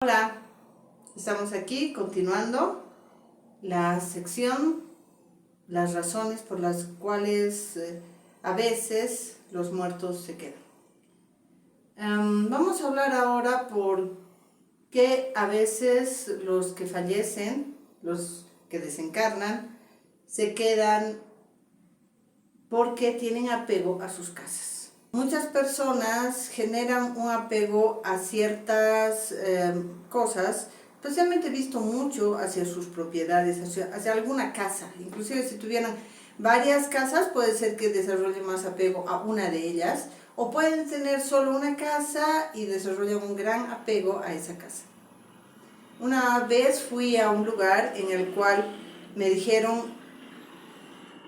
Hola, estamos aquí continuando la sección, las razones por las cuales a veces los muertos se quedan. Vamos a hablar ahora por qué a veces los que fallecen, los que desencarnan, se quedan porque tienen apego a sus casas. Muchas personas generan un apego a ciertas cosas, especialmente he visto mucho hacia sus propiedades, hacia alguna casa. Inclusive si tuvieran varias casas, puede ser que desarrollen más apego a una de ellas, o pueden tener solo una casa y desarrollan un gran apego a esa casa. Una vez fui a un lugar en el cual me dijeron: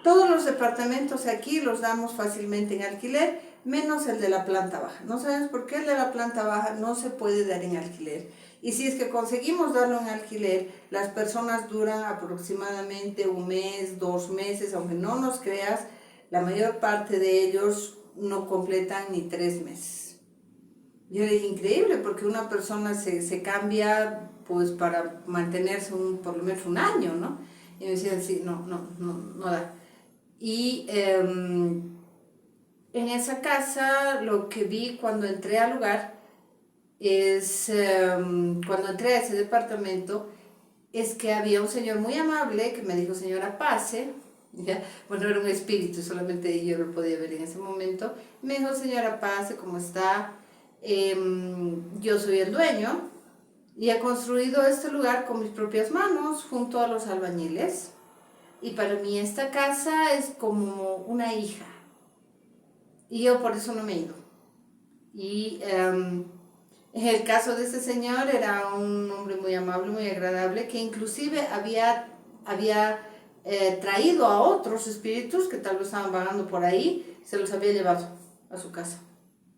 todos los departamentos aquí los damos fácilmente en alquiler, menos el de la planta baja. No sabes por qué el de la planta baja no se puede dar en alquiler. Y si es que conseguimos darlo en alquiler, las personas duran aproximadamente un mes, 2 meses, aunque no nos creas, la mayor parte de ellos no completan ni 3 meses. Yo le dije, increíble, porque una persona se cambia pues para mantenerse por lo menos un año, ¿no? Y me decían, sí, no da. Y en esa casa lo que vi cuando entré al lugar es, cuando entré a ese departamento, es que había un señor muy amable que me dijo: señora, pase. ¿Ya? Bueno, era un espíritu, solamente yo lo podía ver en ese momento. Me dijo: señora, pase, ¿cómo está? Yo soy el dueño y he construido este lugar con mis propias manos junto a los albañiles. Y para mí esta casa es como una hija. Y yo por eso no me he ido. Y en el caso de este señor era un hombre muy amable, muy agradable, que inclusive había traído a otros espíritus que tal vez estaban vagando por ahí, se los había llevado a su casa.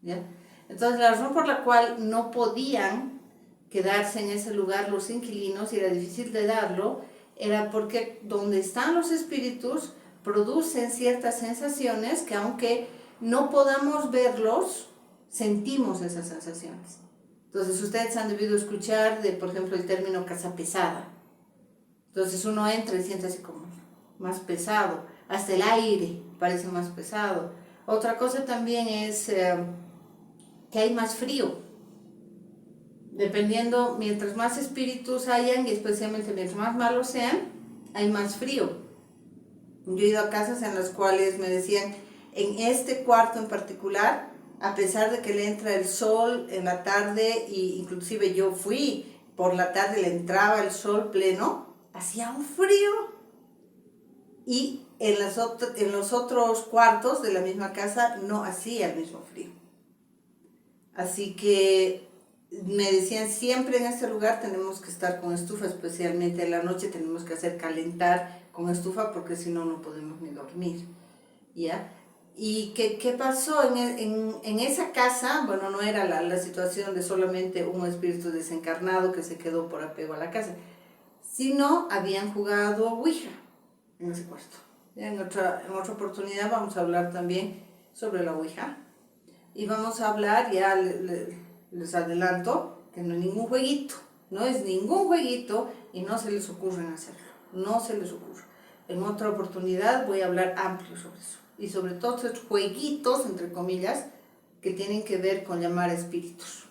¿Ya? Entonces la razón por la cual no podían quedarse en ese lugar los inquilinos y era difícil de darlo, era porque donde están los espíritus producen ciertas sensaciones que, aunque no podamos verlos, sentimos esas sensaciones. Entonces ustedes han debido escuchar por ejemplo, el término casa pesada. Entonces uno entra y siente así como más pesado, hasta el aire parece más pesado. Otra cosa también es que hay más frío. Dependiendo, mientras más espíritus hayan, y especialmente mientras más malos sean, hay más frío. Yo he ido a casas en las cuales me decían: en este cuarto en particular, a pesar de que le entra el sol en la tarde, y inclusive yo fui por la tarde, le entraba el sol pleno, hacía un frío. Y en los otros cuartos de la misma casa no hacía el mismo frío. Así que me decían: siempre en este lugar tenemos que estar con estufa, especialmente en la noche tenemos que hacer calentar con estufa, porque si no, no podemos ni dormir. ¿Ya? ¿Y qué pasó en esa casa? Bueno, no era la situación de solamente un espíritu desencarnado que se quedó por apego a la casa, sino habían jugado Ouija en ese cuarto. ¿Ya? En otra oportunidad vamos a hablar también sobre la Ouija. Y vamos a hablar, ya les adelanto, que no es ningún jueguito, no es ningún jueguito, y no se les ocurre hacerlo, no se les ocurre. En otra oportunidad voy a hablar amplio sobre eso, y sobre todo estos jueguitos, entre comillas, que tienen que ver con llamar a espíritus.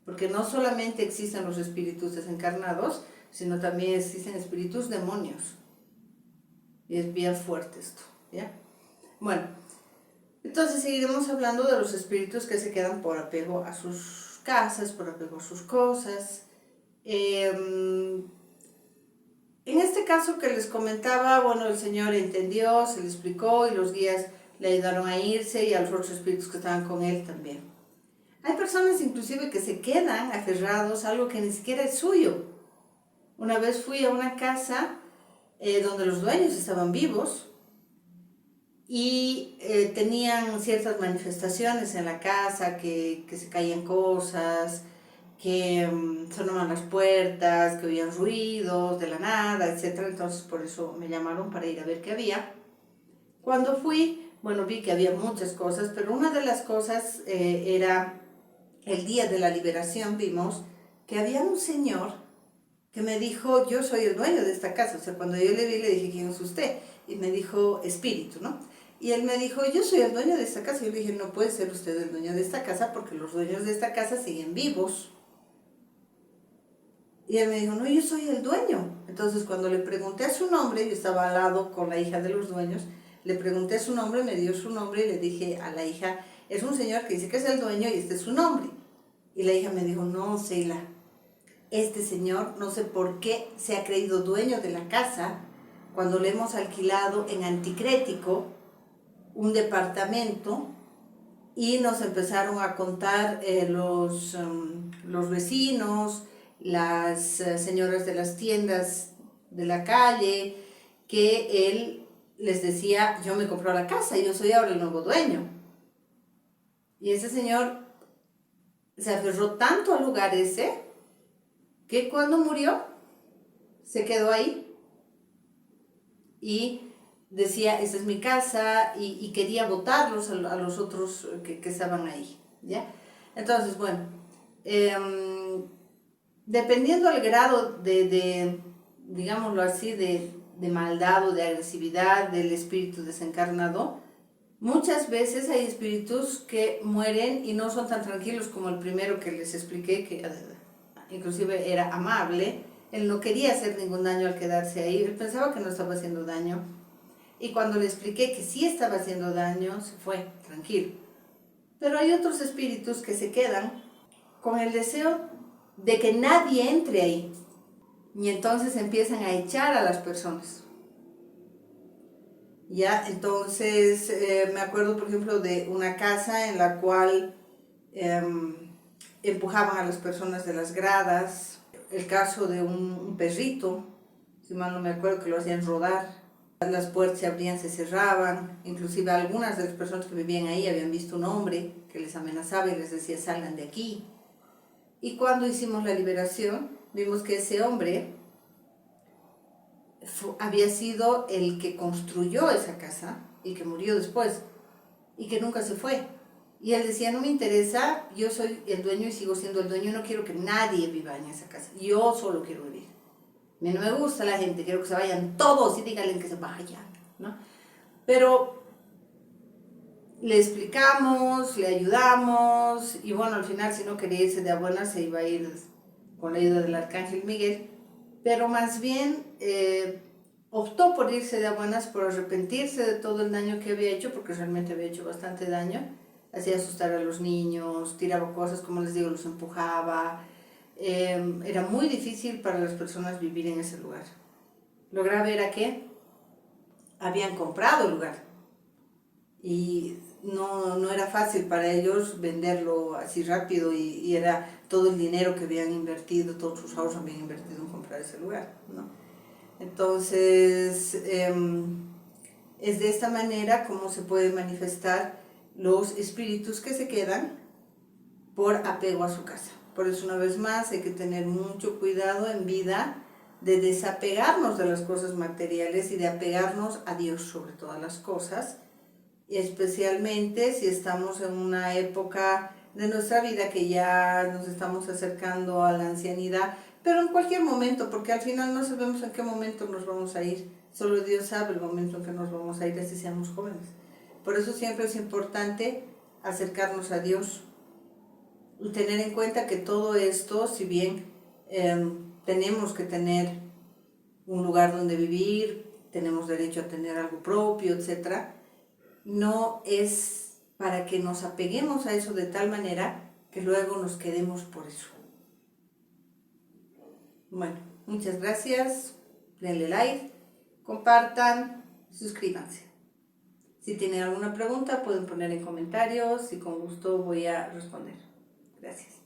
Porque no solamente existen los espíritus desencarnados, sino también existen espíritus demonios. Y es bien fuerte esto, ¿ya? Bueno, entonces seguiremos hablando de los espíritus que se quedan por apego a sus casas, por apego a sus cosas. En este caso que les comentaba, bueno, el Señor entendió, se le explicó y los guías le ayudaron a irse, y a los otros espíritus que estaban con él también. Hay personas inclusive que se quedan aferrados a algo que ni siquiera es suyo. Una vez fui a una casa donde los dueños estaban vivos, y tenían ciertas manifestaciones en la casa, que se caían cosas, que sonaban las puertas, que oían ruidos de la nada, etc. Entonces por eso me llamaron para ir a ver qué había. Cuando fui, bueno, vi que había muchas cosas, pero una de las cosas era el día de la liberación. Vimos que había un señor que me dijo, yo soy el dueño de esta casa. O sea, cuando yo le vi, le dije, ¿quién es usted? Y me dijo, espíritu, ¿no? Y él me dijo, yo soy el dueño de esta casa. Y yo le dije, no puede ser usted el dueño de esta casa porque los dueños de esta casa siguen vivos. Y él me dijo, no, yo soy el dueño. Entonces, cuando le pregunté su nombre, yo estaba al lado con la hija de los dueños, le pregunté su nombre, me dio su nombre y le dije a la hija, es un señor que dice que es el dueño y este es su nombre. Y la hija me dijo, no, Seila, este señor no sé por qué se ha creído dueño de la casa cuando le hemos alquilado en Anticrético un departamento y nos empezaron a contar los vecinos, las señoras de las tiendas de la calle, que él les decía, yo me compré la casa, yo soy ahora el nuevo dueño. Y ese señor se aferró tanto al lugar ese, que cuando murió, se quedó ahí y decía, esa es mi casa, y quería botarlos a los otros que estaban ahí, ¿ya? Entonces, bueno, dependiendo del grado digámoslo así, de maldad o de agresividad del espíritu desencarnado, muchas veces hay espíritus que mueren y no son tan tranquilos como el primero que les expliqué, que inclusive era amable. Él no quería hacer ningún daño al quedarse ahí, él pensaba que no estaba haciendo daño. Y cuando le expliqué que sí estaba haciendo daño, se fue, tranquilo. Pero hay otros espíritus que se quedan con el deseo de que nadie entre ahí. Y entonces empiezan a echar a las personas. Ya, entonces me acuerdo, por ejemplo, de una casa en la cual empujaban a las personas de las gradas. El caso de un perrito, si mal no me acuerdo, que lo hacían rodar. Las puertas se abrían, se cerraban, inclusive algunas de las personas que vivían ahí habían visto un hombre que les amenazaba y les decía, salgan de aquí. Y cuando hicimos la liberación, vimos que ese hombre había sido el que construyó esa casa y que murió después y que nunca se fue. Y él decía, no me interesa, yo soy el dueño y sigo siendo el dueño, no quiero que nadie viva en esa casa, yo solo quiero vivir. A mí no me gusta la gente, quiero que se vayan todos y díganle que se vayan, ¿no? Pero le explicamos, le ayudamos y bueno, al final si no quería irse de a buenas se iba a ir con la ayuda del Arcángel Miguel, pero más bien optó por irse de a buenas, por arrepentirse de todo el daño que había hecho, porque realmente había hecho bastante daño, hacía asustar a los niños, tiraba cosas, como les digo, los empujaba. Era muy difícil para las personas vivir en ese lugar. Lo grave era que habían comprado el lugar y no era fácil para ellos venderlo así rápido y era todo el dinero que habían invertido, todos sus ahorros habían invertido en comprar ese lugar, ¿no? Entonces, es de esta manera como se pueden manifestar los espíritus que se quedan por apego a su casa. Por eso, una vez más, hay que tener mucho cuidado en vida de desapegarnos de las cosas materiales y de apegarnos a Dios sobre todas las cosas, y especialmente si estamos en una época de nuestra vida que ya nos estamos acercando a la ancianidad, pero en cualquier momento, porque al final no sabemos en qué momento nos vamos a ir, solo Dios sabe el momento en que nos vamos a ir, así seamos jóvenes. Por eso siempre es importante acercarnos a Dios y tener en cuenta que todo esto, si bien tenemos que tener un lugar donde vivir, tenemos derecho a tener algo propio, etc., no es para que nos apeguemos a eso de tal manera que luego nos quedemos por eso. Bueno, muchas gracias, denle like, compartan, suscríbanse. Si tienen alguna pregunta pueden poner en comentarios y con gusto voy a responder. Gracias.